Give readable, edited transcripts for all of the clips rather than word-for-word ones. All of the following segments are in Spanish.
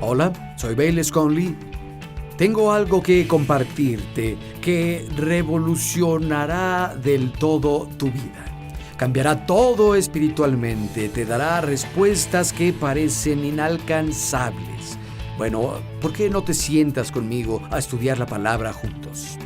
Hola, soy Bayless Conley. Tengo algo que compartirte que revolucionará del todo tu vida. Cambiará todo espiritualmente, te dará respuestas que parecen inalcanzables. Bueno, ¿por qué no te sientas conmigo a estudiar la palabra juntos?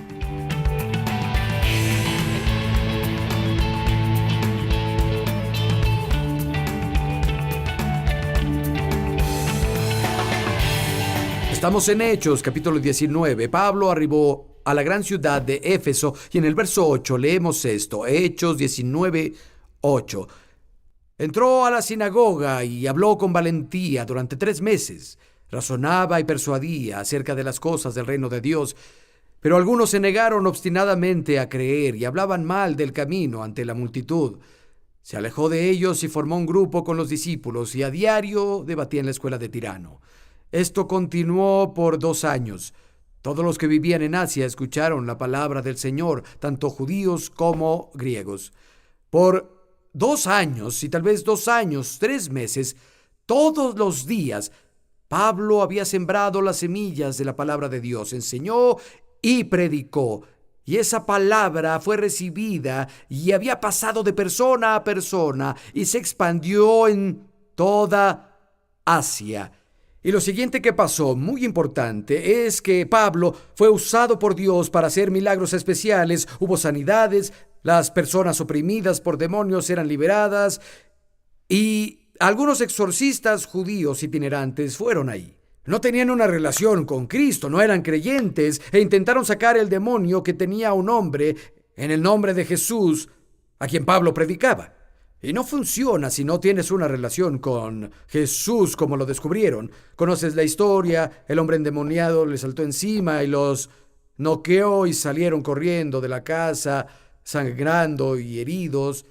Estamos en Hechos, capítulo 19. Pablo arribó a la gran ciudad de Éfeso y en el verso 8 leemos esto, Hechos 19, 8. Entró a la sinagoga y habló con valentía durante 3 meses. Razonaba y persuadía acerca de las cosas del reino de Dios, pero algunos se negaron obstinadamente a creer y hablaban mal del camino ante la multitud. Se alejó de ellos y formó un grupo con los discípulos y a diario debatía en la escuela de Tirano. Esto continuó por 2 años. Todos los que vivían en Asia escucharon la palabra del Señor, tanto judíos como griegos. Por 2 años, y tal vez 2 años, 3 meses, todos los días, Pablo había sembrado las semillas de la palabra de Dios, enseñó y predicó. Y esa palabra fue recibida y había pasado de persona a persona y se expandió en toda Asia. Y lo siguiente que pasó, muy importante, es que Pablo fue usado por Dios para hacer milagros especiales, hubo sanidades, las personas oprimidas por demonios eran liberadas y algunos exorcistas judíos itinerantes fueron ahí. No tenían una relación con Cristo, no eran creyentes e intentaron sacar el demonio que tenía un hombre en el nombre de Jesús, a quien Pablo predicaba. Y no funciona si no tienes una relación con Jesús como lo descubrieron. Conoces la historia, el hombre endemoniado le saltó encima y los noqueó y salieron corriendo de la casa, sangrando y heridos.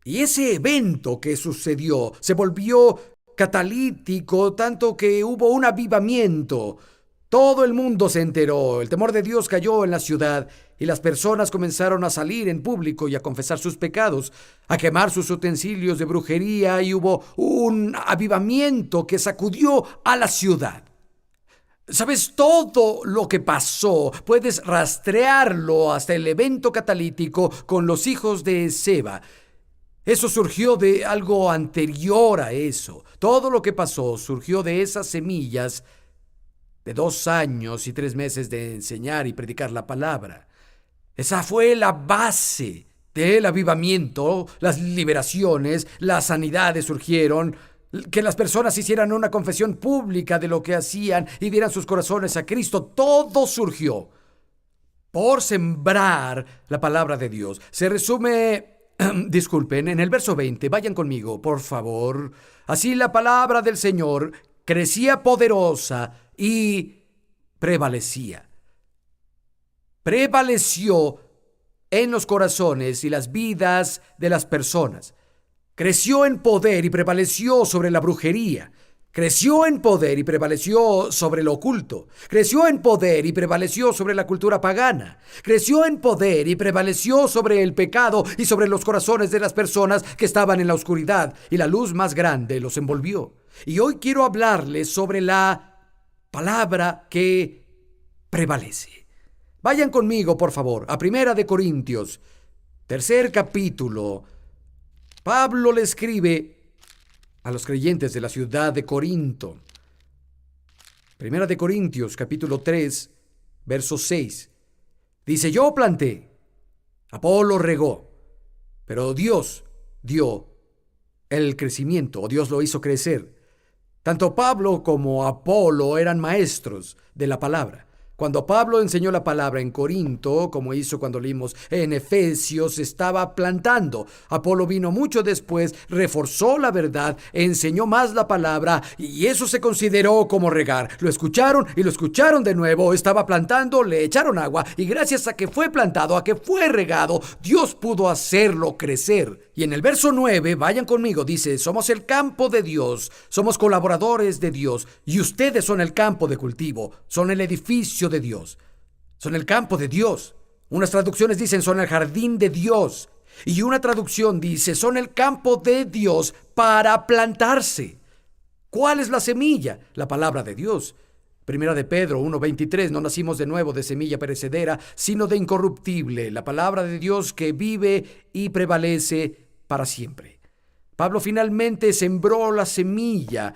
Y ese evento que sucedió se volvió catalítico, tanto que hubo un avivamiento. Todo el mundo se enteró, el temor de Dios cayó en la ciudad y las personas comenzaron a salir en público y a confesar sus pecados, a quemar sus utensilios de brujería y hubo un avivamiento que sacudió a la ciudad. ¿Sabes? Todo lo que pasó puedes rastrearlo hasta el evento catalítico con los hijos de Seba. Eso surgió de algo anterior a eso. Todo lo que pasó surgió de esas semillas de 2 años y 3 meses de enseñar y predicar la palabra. Esa fue la base del avivamiento, las liberaciones, las sanidades surgieron, que las personas hicieran una confesión pública de lo que hacían y dieran sus corazones a Cristo. Todo surgió por sembrar la palabra de Dios. Se resume, disculpen, en el verso 20, vayan conmigo, por favor. Así la palabra del Señor crecía poderosa y prevalecía. Prevaleció en los corazones y las vidas de las personas. Creció en poder y prevaleció sobre la brujería. Creció en poder y prevaleció sobre lo oculto. Creció en poder y prevaleció sobre la cultura pagana. Creció en poder y prevaleció sobre el pecado y sobre los corazones de las personas que estaban en la oscuridad, y la luz más grande los envolvió. Y hoy quiero hablarles sobre la palabra que prevalece. Vayan conmigo, por favor, a 1 Corintios, 3 capítulo. Pablo le escribe a los creyentes de la ciudad de Corinto. 1 Corintios, capítulo 3, verso 6. Dice, yo planté, Apolo regó, pero Dios dio el crecimiento, o Dios lo hizo crecer. Tanto Pablo como Apolo eran maestros de la palabra. Cuando Pablo enseñó la palabra en Corinto, como hizo cuando leímos en Efesios, estaba plantando. Apolo vino mucho después, reforzó la verdad, enseñó más la palabra y eso se consideró como regar. Lo escucharon y lo escucharon de nuevo. Estaba plantando, le echaron agua y gracias a que fue plantado, a que fue regado, Dios pudo hacerlo crecer. Y en el verso 9, vayan conmigo, dice, somos el campo de Dios, somos colaboradores de Dios y ustedes son el campo de cultivo, son el edificio de Dios, son el campo de Dios. Unas traducciones dicen son el jardín de Dios y una traducción dice son el campo de Dios para plantarse. ¿Cuál es la semilla? La palabra de Dios. Primera de Pedro 1:23, no nacimos de nuevo de semilla perecedera, sino de incorruptible, la palabra de Dios que vive y prevalece para siempre. Pablo finalmente sembró la semilla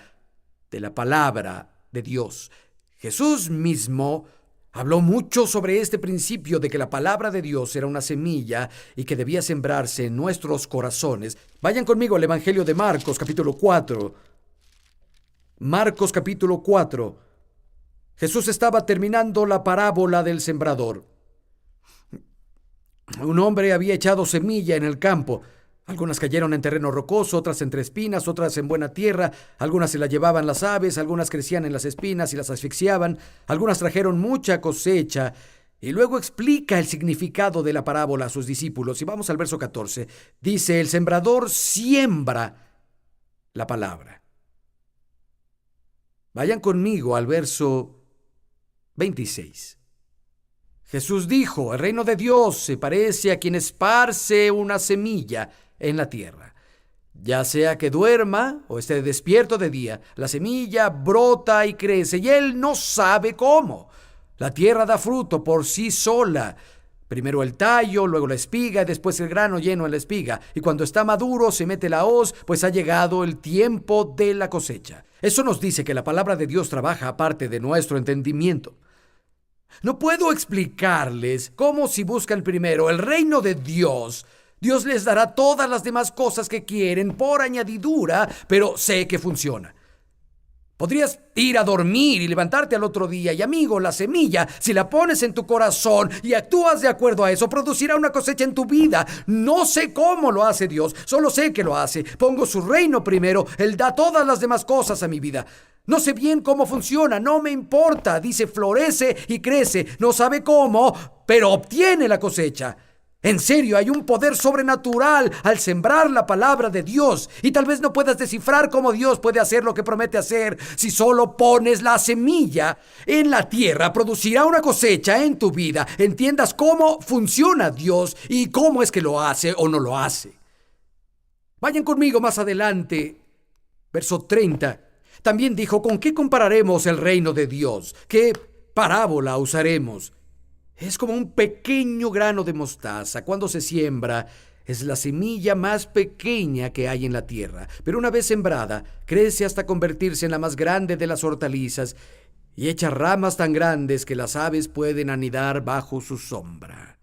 de la palabra de Dios. Jesús mismo habló mucho sobre este principio de que la palabra de Dios era una semilla y que debía sembrarse en nuestros corazones. Vayan conmigo al Evangelio de Marcos, capítulo 4. Marcos, capítulo 4. Jesús estaba terminando la parábola del sembrador. Un hombre había echado semilla en el campo. Algunas cayeron en terreno rocoso, otras entre espinas, otras en buena tierra. Algunas se las llevaban las aves, algunas crecían en las espinas y las asfixiaban. Algunas trajeron mucha cosecha. Y luego explica el significado de la parábola a sus discípulos. Y vamos al verso 14. Dice, el sembrador siembra la palabra. Vayan conmigo al verso 26. Jesús dijo, el reino de Dios se parece a quien esparce una semilla en la tierra. Ya sea que duerma o esté despierto de día, la semilla brota y crece y él no sabe cómo. La tierra da fruto por sí sola. Primero el tallo, luego la espiga y después el grano lleno en la espiga. Y cuando está maduro se mete la hoz, pues ha llegado el tiempo de la cosecha. Eso nos dice que la palabra de Dios trabaja aparte de nuestro entendimiento. No puedo explicarles cómo si buscan primero el reino de Dios, Dios les dará todas las demás cosas que quieren por añadidura, pero sé que funciona. Podrías ir a dormir y levantarte al otro día y, amigo, la semilla, si la pones en tu corazón y actúas de acuerdo a eso, producirá una cosecha en tu vida. No sé cómo lo hace Dios, solo sé que lo hace. Pongo su reino primero, Él da todas las demás cosas a mi vida. No sé bien cómo funciona, no me importa. Dice, florece y crece. No sabe cómo, pero obtiene la cosecha. En serio, hay un poder sobrenatural al sembrar la palabra de Dios. Y tal vez no puedas descifrar cómo Dios puede hacer lo que promete hacer. Si solo pones la semilla en la tierra, producirá una cosecha en tu vida. Entiendas cómo funciona Dios y cómo es que lo hace o no lo hace. Vayan conmigo más adelante. Verso 30. También dijo, ¿con qué compararemos el reino de Dios? ¿Qué parábola usaremos? Es como un pequeño grano de mostaza. Cuando se siembra, es la semilla más pequeña que hay en la tierra. Pero una vez sembrada, crece hasta convertirse en la más grande de las hortalizas y echa ramas tan grandes que las aves pueden anidar bajo su sombra.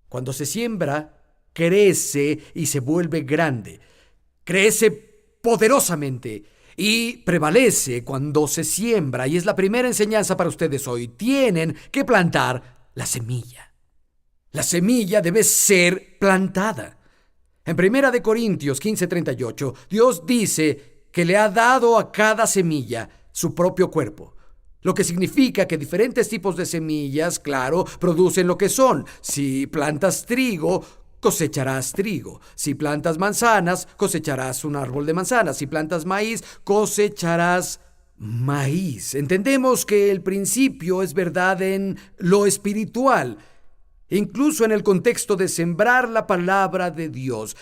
Cuando se siembra, crece y se vuelve grande. Crece poderosamente y prevalece cuando se siembra. Y es la primera enseñanza para ustedes hoy. Tienen que plantar la semilla. La semilla debe ser plantada. En 1 Corintios 15:38, Dios dice que le ha dado a cada semilla su propio cuerpo. Lo que significa que diferentes tipos de semillas, claro, producen lo que son. Si plantas trigo, cosecharás trigo. Si plantas manzanas, cosecharás un árbol de manzanas. Si plantas maíz, cosecharás maíz. Entendemos que el principio es verdad en lo espiritual, incluso en el contexto de sembrar la palabra de Dios.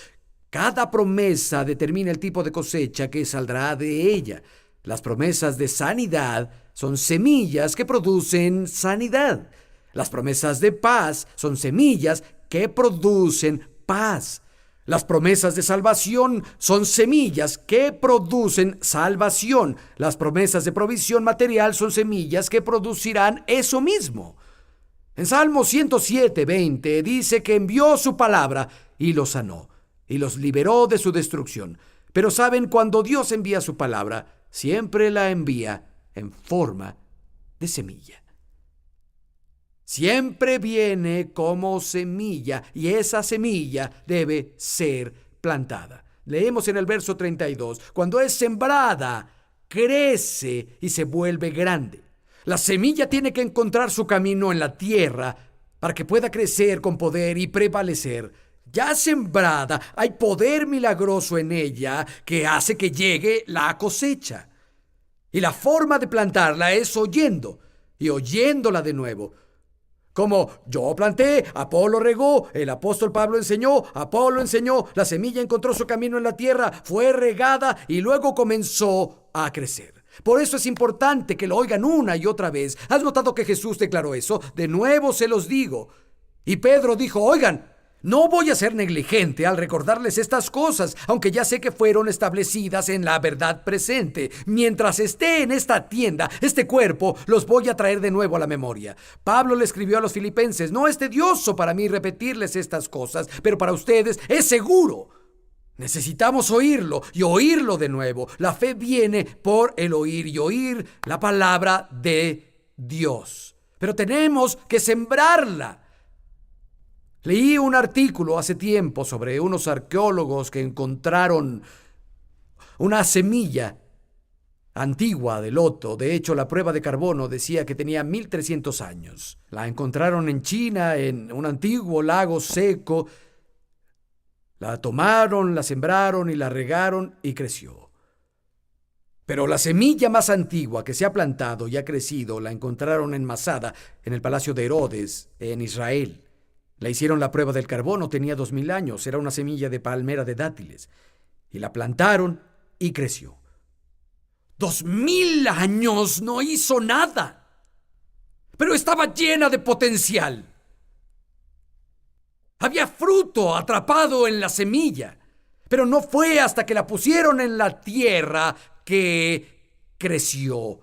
Cada promesa determina el tipo de cosecha que saldrá de ella. Las promesas de sanidad son semillas que producen sanidad. Las promesas de paz son semillas que producen paz. Las promesas de salvación son semillas que producen salvación. Las promesas de provisión material son semillas que producirán eso mismo. En Salmo 107:20 dice que envió su palabra y los sanó y los liberó de su destrucción. Pero saben, cuando Dios envía su palabra, siempre la envía en forma de semilla. Siempre viene como semilla y esa semilla debe ser plantada. Leemos en el verso 32, cuando es sembrada, crece y se vuelve grande. La semilla tiene que encontrar su camino en la tierra para que pueda crecer con poder y prevalecer. Ya sembrada, hay poder milagroso en ella que hace que llegue la cosecha. Y la forma de plantarla es oyendo y oyéndola de nuevo. Como yo planté, Apolo regó, el apóstol Pablo enseñó, Apolo enseñó, la semilla encontró su camino en la tierra, fue regada y luego comenzó a crecer. Por eso es importante que lo oigan una y otra vez. ¿Has notado que Jesús declaró eso? De nuevo se los digo. Y Pedro dijo, oigan, no voy a ser negligente al recordarles estas cosas, aunque ya sé que fueron establecidas en la verdad presente. Mientras esté en esta tienda, este cuerpo, los voy a traer de nuevo a la memoria. Pablo le escribió a los filipenses, no es tedioso para mí repetirles estas cosas, pero para ustedes es seguro. Necesitamos oírlo y oírlo de nuevo. La fe viene por el oír y oír la palabra de Dios. Pero tenemos que sembrarla. Leí un artículo hace tiempo sobre unos arqueólogos que encontraron una semilla antigua de loto. De hecho, la prueba de carbono decía que tenía 1300 años. La encontraron en China, en un antiguo lago seco. La tomaron, la sembraron y la regaron y creció. Pero la semilla más antigua que se ha plantado y ha crecido la encontraron en Masada, en el palacio de Herodes, en Israel. Le hicieron la prueba del carbono, tenía 2000 años, era una semilla de palmera de dátiles. Y la plantaron y creció. 2000 años no hizo nada, pero estaba llena de potencial. Había fruto atrapado en la semilla, pero no fue hasta que la pusieron en la tierra que creció.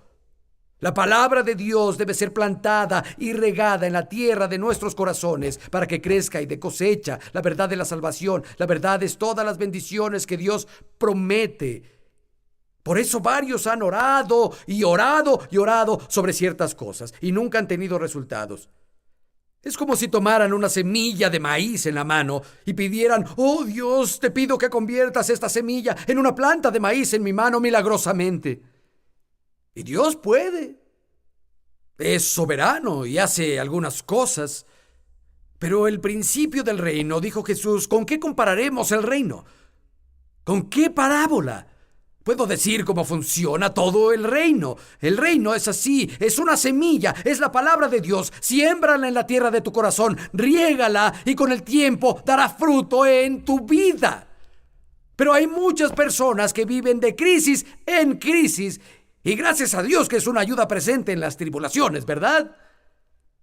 La palabra de Dios debe ser plantada y regada en la tierra de nuestros corazones para que crezca y dé cosecha. La verdad de la salvación, la verdad es todas las bendiciones que Dios promete. Por eso varios han orado y orado y orado sobre ciertas cosas y nunca han tenido resultados. Es como si tomaran una semilla de maíz en la mano y pidieran, oh Dios, te pido que conviertas esta semilla en una planta de maíz en mi mano milagrosamente. Y Dios puede. Es soberano y hace algunas cosas. Pero el principio del reino, dijo Jesús, ¿con qué compararemos el reino? ¿Con qué parábola? Puedo decir cómo funciona todo el reino. El reino es así, es una semilla, es la palabra de Dios. Siémbrala en la tierra de tu corazón, riégala y con el tiempo dará fruto en tu vida. Pero hay muchas personas que viven de crisis en crisis. Y gracias a Dios que es una ayuda presente en las tribulaciones, ¿verdad?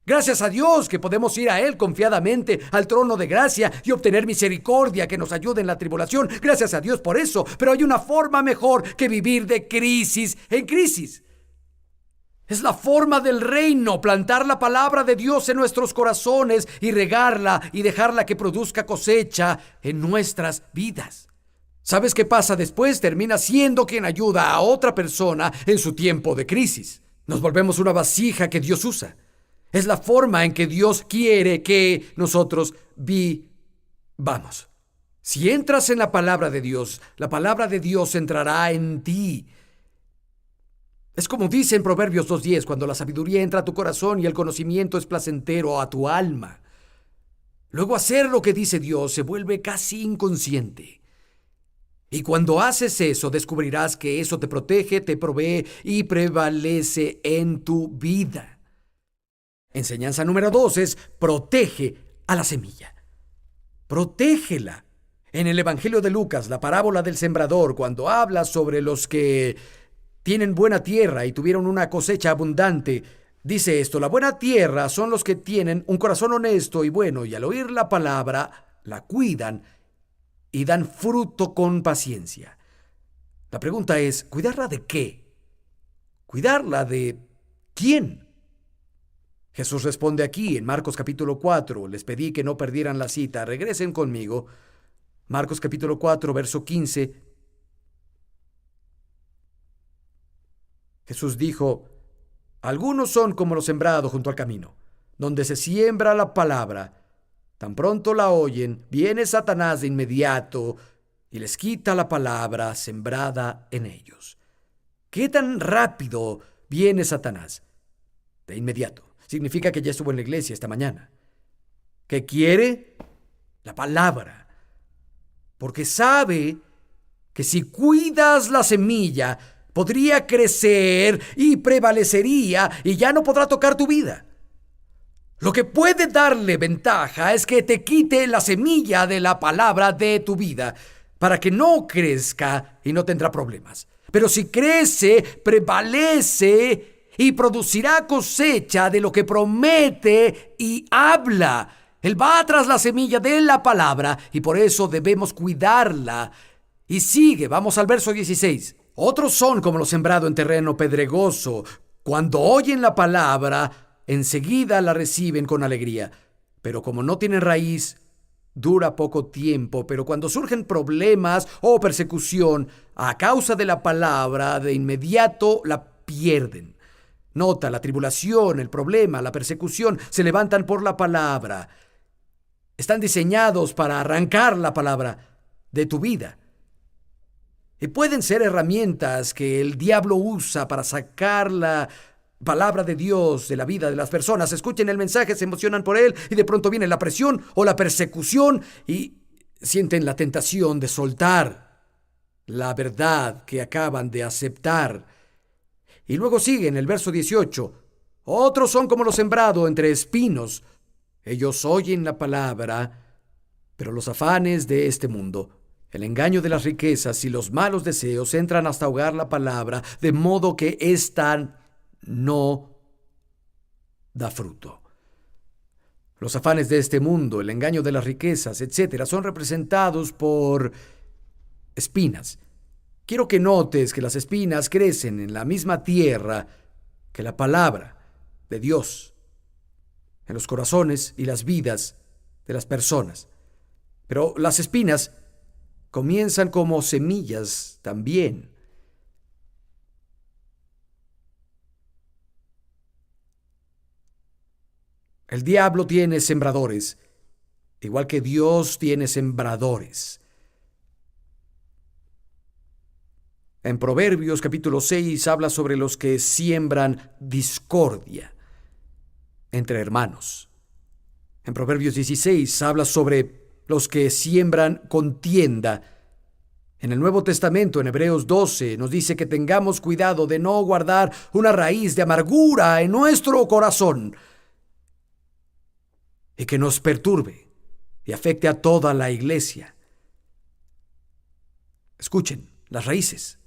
Gracias a Dios que podemos ir a Él confiadamente al trono de gracia y obtener misericordia que nos ayude en la tribulación. Gracias a Dios por eso. Pero hay una forma mejor que vivir de crisis en crisis. Es la forma del reino, plantar la palabra de Dios en nuestros corazones y regarla y dejarla que produzca cosecha en nuestras vidas. ¿Sabes qué pasa después? Termina siendo quien ayuda a otra persona en su tiempo de crisis. Nos volvemos una vasija que Dios usa. Es la forma en que Dios quiere que nosotros vivamos. Si entras en la palabra de Dios, la palabra de Dios entrará en ti. Es como dice en Proverbios 2:10, cuando la sabiduría entra a tu corazón y el conocimiento es placentero a tu alma. Luego hacer lo que dice Dios se vuelve casi inconsciente. Y cuando haces eso, descubrirás que eso te protege, te provee y prevalece en tu vida. Enseñanza número 2 es protege a la semilla. Protégela. En el Evangelio de Lucas, la parábola del sembrador, cuando habla sobre los que tienen buena tierra y tuvieron una cosecha abundante, dice esto: la buena tierra son los que tienen un corazón honesto y bueno, y al oír la palabra, la cuidan y dan fruto con paciencia. La pregunta es, ¿cuidarla de qué? ¿Cuidarla de quién? Jesús responde aquí en Marcos capítulo 4. Les pedí que no perdieran la cita. Regresen conmigo. Marcos capítulo 4, verso 15. Jesús dijo, algunos son como lo sembrado junto al camino, donde se siembra la palabra. Tan pronto la oyen, viene Satanás de inmediato y les quita la palabra sembrada en ellos. ¿Qué tan rápido viene Satanás? De inmediato. Significa que ya estuvo en la iglesia esta mañana. ¿Qué quiere? La palabra. Porque sabe que si cuidas la semilla, podría crecer y prevalecería y ya no podrá tocar tu vida. Lo que puede darle ventaja es que te quite la semilla de la palabra de tu vida para que no crezca y no tendrá problemas. Pero si crece, prevalece y producirá cosecha de lo que promete y habla. Él va tras la semilla de la palabra y por eso debemos cuidarla. Y sigue, vamos al verso 16. Otros son como lo sembrado en terreno pedregoso. Cuando oyen la palabra, enseguida la reciben con alegría. Pero como no tienen raíz, dura poco tiempo. Pero cuando surgen problemas o persecución a causa de la palabra, de inmediato la pierden. Nota, la tribulación, el problema, la persecución se levantan por la palabra. Están diseñados para arrancar la palabra de tu vida. Y pueden ser herramientas que el diablo usa para sacar la palabra de Dios de la vida de las personas. Escuchen el mensaje, se emocionan por él y de pronto viene la presión o la persecución y sienten la tentación de soltar la verdad que acaban de aceptar. Y luego sigue en el verso 18. Otros son como lo sembrado entre espinos. Ellos oyen la palabra, pero los afanes de este mundo, el engaño de las riquezas y los malos deseos entran hasta ahogar la palabra, de modo que ésta no da fruto. Los afanes de este mundo, el engaño de las riquezas, etcétera, son representados por espinas. Quiero que notes que las espinas crecen en la misma tierra que la palabra de Dios, en los corazones y las vidas de las personas. Pero las espinas comienzan como semillas también. El diablo tiene sembradores, igual que Dios tiene sembradores. En Proverbios capítulo 6 habla sobre los que siembran discordia entre hermanos. En Proverbios 16 habla sobre los que siembran contienda. En el Nuevo Testamento, en Hebreos 12, nos dice que tengamos cuidado de no guardar una raíz de amargura en nuestro corazón y que nos perturbe y afecte a toda la iglesia. Escuchen, las raíces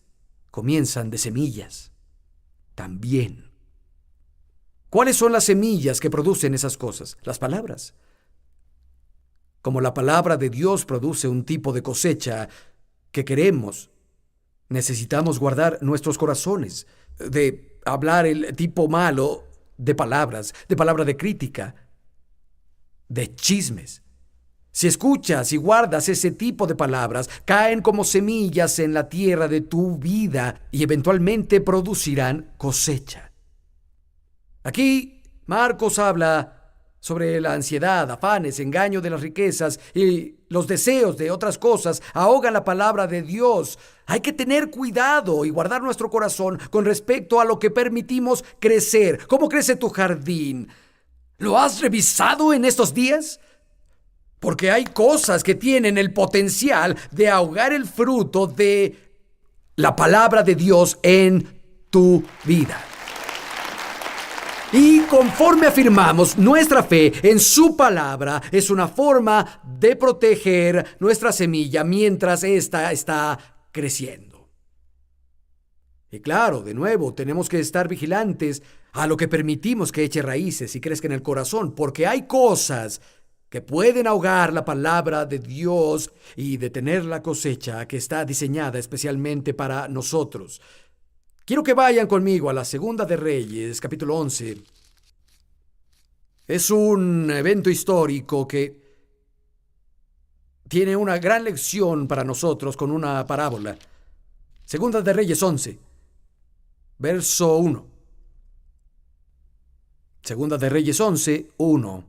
comienzan de semillas también. ¿Cuáles son las semillas que producen esas cosas? Las palabras. Como la palabra de Dios produce un tipo de cosecha que queremos, necesitamos guardar nuestros corazones de hablar el tipo malo de palabras, de palabra de crítica, de chismes. Si escuchas y guardas ese tipo de palabras, caen como semillas en la tierra de tu vida y eventualmente producirán cosecha. Aquí Marcos habla sobre la ansiedad, afanes, engaño de las riquezas y los deseos de otras cosas ahogan la palabra de Dios. Hay que tener cuidado y guardar nuestro corazón con respecto a lo que permitimos crecer. ¿Cómo crece tu jardín? ¿Lo has revisado en estos días? Porque hay cosas que tienen el potencial de ahogar el fruto de la palabra de Dios en tu vida. Y conforme afirmamos nuestra fe en su palabra, es una forma de proteger nuestra semilla mientras ésta está creciendo. Y claro, de nuevo, tenemos que estar vigilantes a lo que permitimos que eche raíces y crezca en el corazón, porque hay cosas que pueden ahogar la palabra de Dios y detener la cosecha que está diseñada especialmente para nosotros. Quiero que vayan conmigo a la Segunda de Reyes, capítulo 11. Es un evento histórico que tiene una gran lección para nosotros con una parábola. Segunda de Reyes 11, verso 1. Segunda de Reyes 11, 1.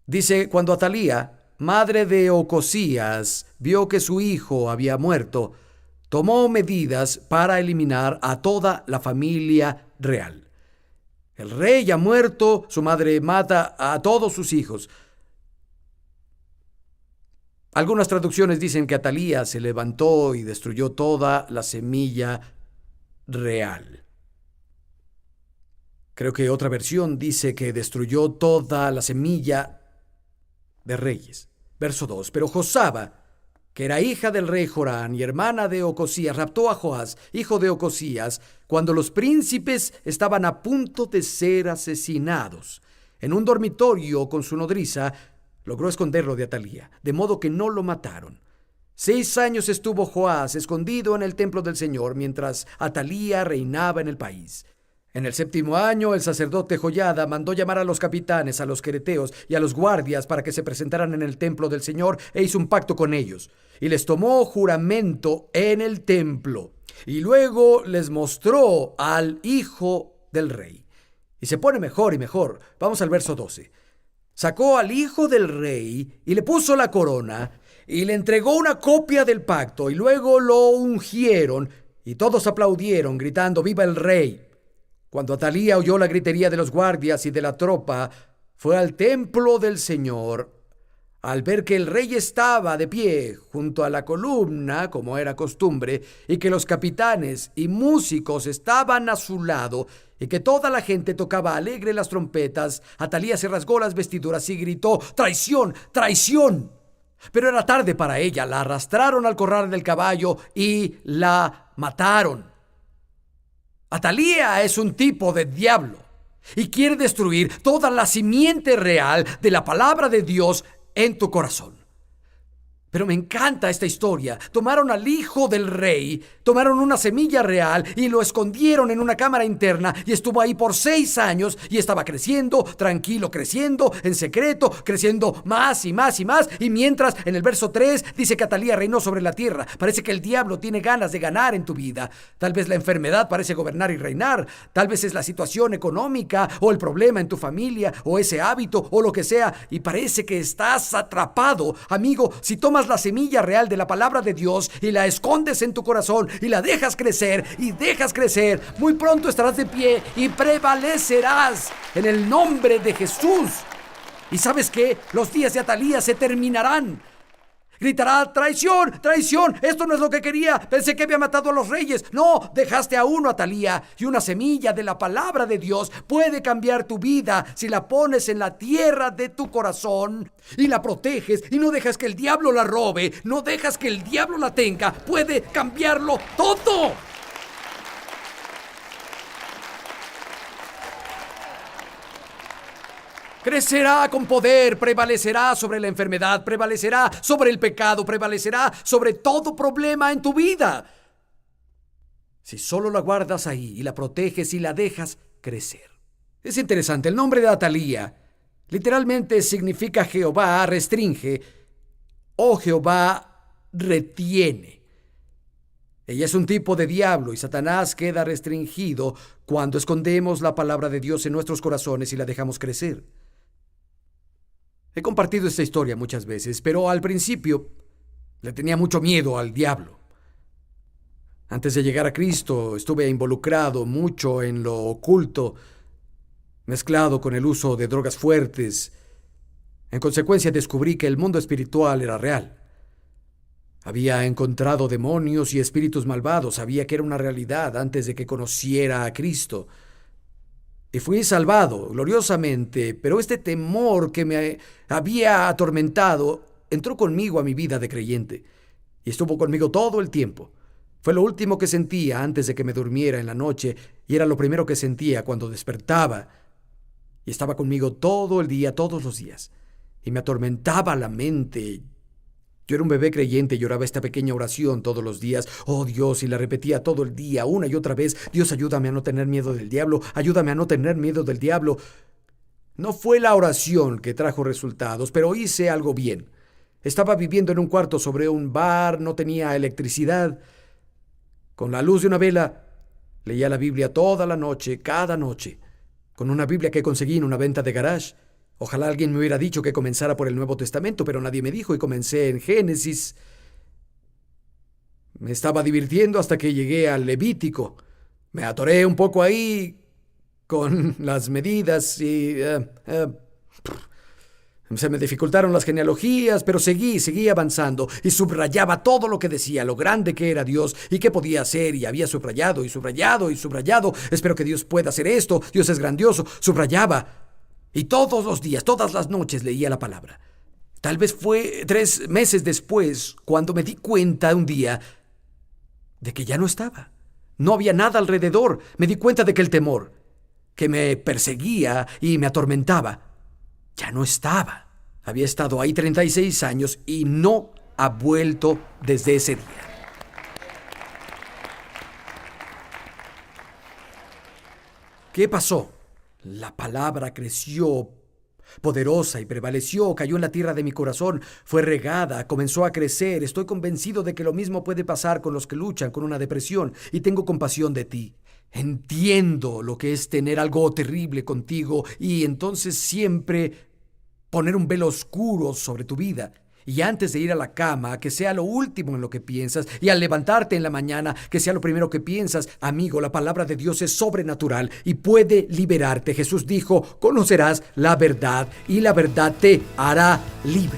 Dice, cuando Atalía, madre de Ocosías, vio que su hijo había muerto, tomó medidas para eliminar a toda la familia real. El rey ha muerto, su madre mata a todos sus hijos. Algunas traducciones dicen que Atalía se levantó y destruyó toda la semilla real. Creo que otra versión dice que destruyó toda la semilla de reyes. Verso 2. Pero Josaba, que era hija del rey Jorán y hermana de Ocosías, raptó a Joás, hijo de Ocosías, cuando los príncipes estaban a punto de ser asesinados. En un dormitorio con su nodriza, logró esconderlo de Atalía, de modo que no lo mataron. 6 años estuvo Joás escondido en el templo del Señor, mientras Atalía reinaba en el país. En el 7º año, el sacerdote Joiada mandó llamar a los capitanes, a los quereteos y a los guardias para que se presentaran en el templo del Señor, e hizo un pacto con ellos. Y les tomó juramento en el templo. Y luego les mostró al hijo del rey. Y se pone mejor y mejor. Vamos al verso 12. Sacó al hijo del rey y le puso la corona y le entregó una copia del pacto, y luego lo ungieron y todos aplaudieron gritando: ¡Viva el rey! Cuando Atalía oyó la gritería de los guardias y de la tropa, fue al templo del Señor. Al ver que el rey estaba de pie junto a la columna, como era costumbre, y que los capitanes y músicos estaban a su lado, y que toda la gente tocaba alegre las trompetas, Atalía se rasgó las vestiduras y gritó: ¡Traición! ¡Traición! Pero era tarde para ella. La arrastraron al corral del caballo y la mataron. Atalía es un tipo de diablo y quiere destruir toda la simiente real de la palabra de Dios en tu corazón. Pero me encanta esta historia. Tomaron al hijo del rey, tomaron una semilla real y lo escondieron en una cámara interna, y estuvo ahí por 6 años y estaba creciendo, tranquilo, creciendo, en secreto, creciendo más y más y más. Y mientras, en el verso 3, dice que Atalía reinó sobre la tierra. Parece que el diablo tiene ganas de ganar en tu vida. Tal vez la enfermedad parece gobernar y reinar. Tal vez es la situación económica o el problema en tu familia o ese hábito o lo que sea, y parece que estás atrapado. Amigo, si tomas la semilla real de la palabra de Dios y la escondes en tu corazón y la dejas crecer y dejas crecer, muy pronto estarás de pie y prevalecerás en el nombre de Jesús. ¿Y sabes qué? Los días de Atalía se terminarán. Gritará: ¡Traición! ¡Traición! Esto no es lo que quería. Pensé que había matado a los reyes. No, dejaste a uno, Atalía. Y una semilla de la palabra de Dios puede cambiar tu vida si la pones en la tierra de tu corazón y la proteges y no dejas que el diablo la robe. No dejas que el diablo la tenga. Puede cambiarlo todo. Crecerá con poder, prevalecerá sobre la enfermedad, prevalecerá sobre el pecado, prevalecerá sobre todo problema en tu vida. Si solo la guardas ahí y la proteges y la dejas crecer. Es interesante, el nombre de Atalía literalmente significa Jehová restringe o Jehová retiene. Ella es un tipo de diablo y Satanás queda restringido cuando escondemos la palabra de Dios en nuestros corazones y la dejamos crecer. He compartido esta historia muchas veces, pero al principio le tenía mucho miedo al diablo. Antes de llegar a Cristo, estuve involucrado mucho en lo oculto, mezclado con el uso de drogas fuertes. En consecuencia, descubrí que el mundo espiritual era real. Había encontrado demonios y espíritus malvados, sabía que era una realidad antes de que conociera a Cristo. Y fui salvado gloriosamente, pero este temor que me había atormentado entró conmigo a mi vida de creyente y estuvo conmigo todo el tiempo. Fue lo último que sentía antes de que me durmiera en la noche y era lo primero que sentía cuando despertaba. Y estaba conmigo todo el día, todos los días, y me atormentaba la mente. Yo era un bebé creyente y lloraba esta pequeña oración todos los días. Oh Dios, y la repetía todo el día, una y otra vez. Dios, ayúdame a no tener miedo del diablo. Ayúdame a no tener miedo del diablo. No fue la oración que trajo resultados, pero hice algo bien. Estaba viviendo en un cuarto sobre un bar, no tenía electricidad. Con la luz de una vela, leía la Biblia toda la noche, cada noche. Con una Biblia que conseguí en una venta de garage. Ojalá alguien me hubiera dicho que comenzara por el Nuevo Testamento, pero nadie me dijo y comencé en Génesis. Me estaba divirtiendo hasta que llegué al Levítico. Me atoré un poco ahí con las medidas y se me dificultaron las genealogías, pero seguí avanzando y subrayaba todo lo que decía, lo grande que era Dios y qué podía hacer, y había subrayado y subrayado y subrayado. Espero que Dios pueda hacer esto, Dios es grandioso. Subrayaba. Y todos los días, todas las noches leía la palabra. Tal vez fue 3 meses después cuando me di cuenta un día de que ya no estaba. No había nada alrededor. Me di cuenta de que el temor que me perseguía y me atormentaba ya no estaba. Había estado ahí 36 años y no ha vuelto desde ese día. ¿Qué pasó? La palabra creció poderosa y prevaleció, cayó en la tierra de mi corazón, fue regada, comenzó a crecer. Estoy convencido de que lo mismo puede pasar con los que luchan con una depresión y tengo compasión de ti. Entiendo lo que es tener algo terrible contigo y entonces siempre poner un velo oscuro sobre tu vida. Y antes de ir a la cama, que sea lo último en lo que piensas, y al levantarte en la mañana, que sea lo primero que piensas. Amigo, la palabra de Dios es sobrenatural y puede liberarte. Jesús dijo, conocerás la verdad y la verdad te hará libre.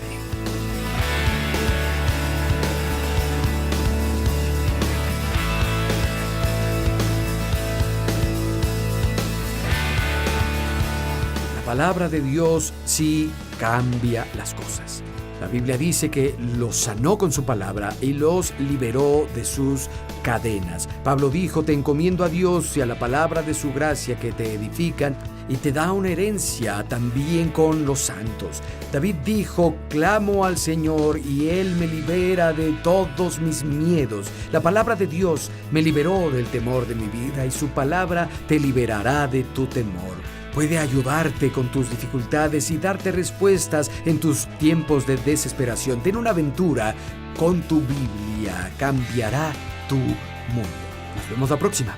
La palabra de Dios sí cambia las cosas. La Biblia dice que los sanó con su palabra y los liberó de sus cadenas. Pablo dijo, te encomiendo a Dios y a la palabra de su gracia que te edifican y te da una herencia también con los santos. David dijo, clamo al Señor y Él me libera de todos mis miedos. La palabra de Dios me liberó del temor de mi vida y su palabra te liberará de tu temor. Puede ayudarte con tus dificultades y darte respuestas en tus tiempos de desesperación. Ten una aventura con tu Biblia. Cambiará tu mundo. Nos vemos la próxima.